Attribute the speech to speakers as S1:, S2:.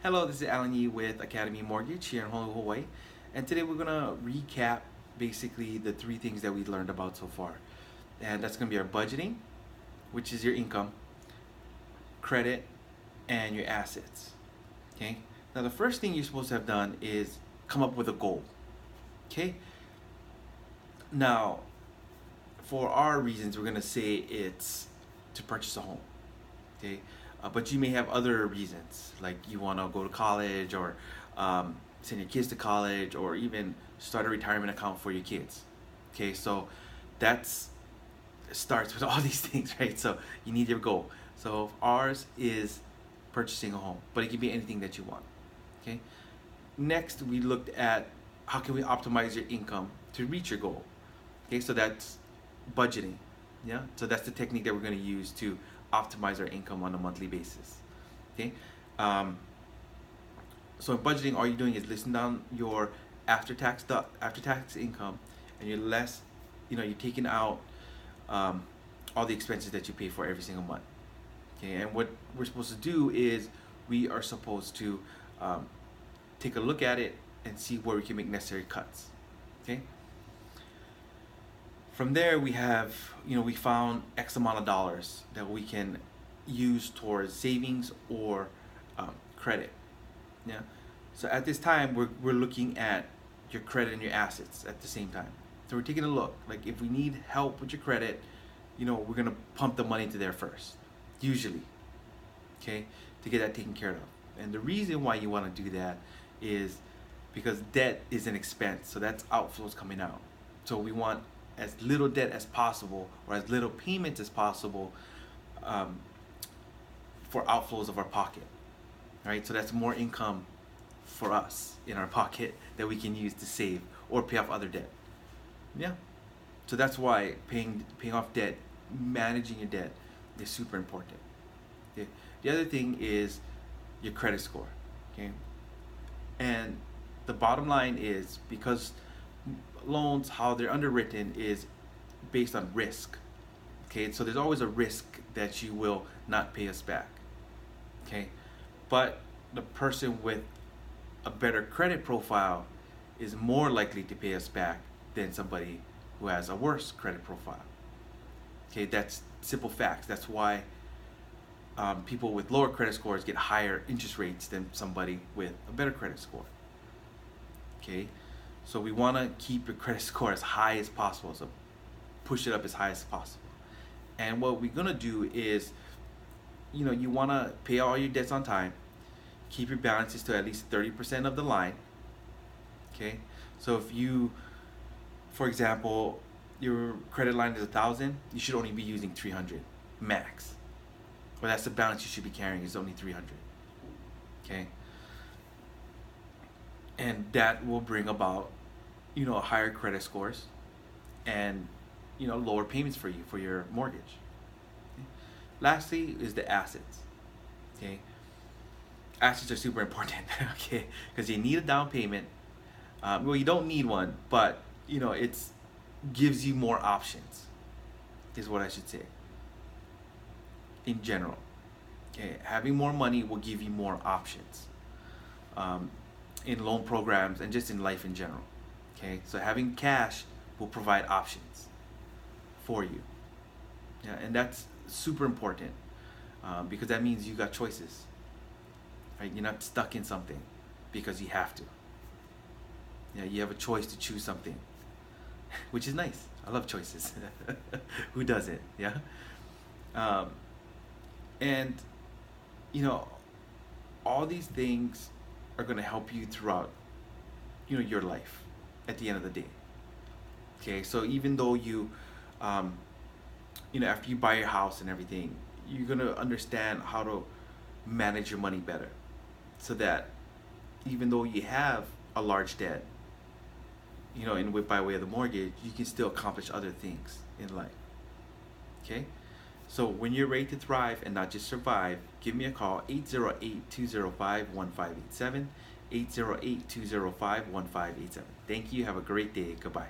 S1: Hello, this is Alan Yee with Academy Mortgage here in Honolulu, Hawaii. And today we're gonna recap basically the three things that we learned about so far. And that's gonna be our budgeting, which is your income, credit, and your assets. Okay? Now the first thing you're supposed to have done is come up with a goal. Okay? Now, for our reasons, we're gonna say it's to purchase a home. Okay? But you may have other reasons, like you want to go to college or send your kids to college or even start a retirement account for your kids. Okay, so that's starts with all these things, right? So you need your goal. So ours is purchasing a home, but it can be anything that you want. Okay. Next, we looked at how can we optimize your income to reach your goal. Okay, so that's budgeting. Yeah, so that's the technique that we're going to use to optimize our income on a monthly basis. Okay, so in budgeting, all you're doing is listing down your after-tax income, and you're taking out all the expenses that you pay for every single month. Okay, and what we're supposed to do is we are supposed to take a look at it and see where we can make necessary cuts. Okay. From there, we found X amount of dollars that we can use towards savings or credit. Yeah. So at this time, we're looking at your credit and your assets at the same time. So we're taking a look. Like if we need help with your credit, we're gonna pump the money into there first, usually. Okay, to get that taken care of. And the reason why you want to do that is because debt is an expense. So that's outflows coming out. So we want as little debt as possible or as little payments as possible for outflows of our pocket, right? So that's more income for us in our pocket that we can use to save or pay off other debt. Yeah, so that's why paying off debt, managing your debt is super important. Okay? The other thing is your credit score. Okay, and the bottom line is because loans, how they're underwritten is based on risk. Okay, so there's always a risk that you will not pay us back. Okay, but the person with a better credit profile is more likely to pay us back than somebody who has a worse credit profile. Okay, that's simple facts. That's why people with lower credit scores get higher interest rates than somebody with a better credit score. Okay, so we want to keep your credit score as high as possible. So push it up as high as possible. And what we're gonna do is, you want to pay all your debts on time. Keep your balances to at least 30% of the line. Okay, so if you, for example, your credit line is 1,000, you should only be using 300 max. Or that's the balance you should be carrying, is only 300. Okay. And that will bring about, higher credit scores and, lower payments for you for your mortgage. Okay. Lastly is the assets. Okay. Assets are super important. Okay, because you need a down payment. Well, you don't need one, but it's gives you more options, is what I should say. In general, okay, having more money will give you more options. In loan programs and just in life in general. Okay, so having cash will provide options for you. Yeah, and that's super important because that means you got choices. Right, you're not stuck in something because you have to. Yeah, you have a choice to choose something, which is nice. I love choices. Who doesn't? Yeah. And all these things are going to help you throughout your life at the end of the day. Okay, so even though you after you buy your house and everything, you're going to understand how to manage your money better, so that even though you have a large debt, by way of the mortgage, you can still accomplish other things in life. Okay, so when you're ready to thrive and not just survive, give me a call, 808-205-1587, 808-205-1587. Thank you. Have a great day. Goodbye.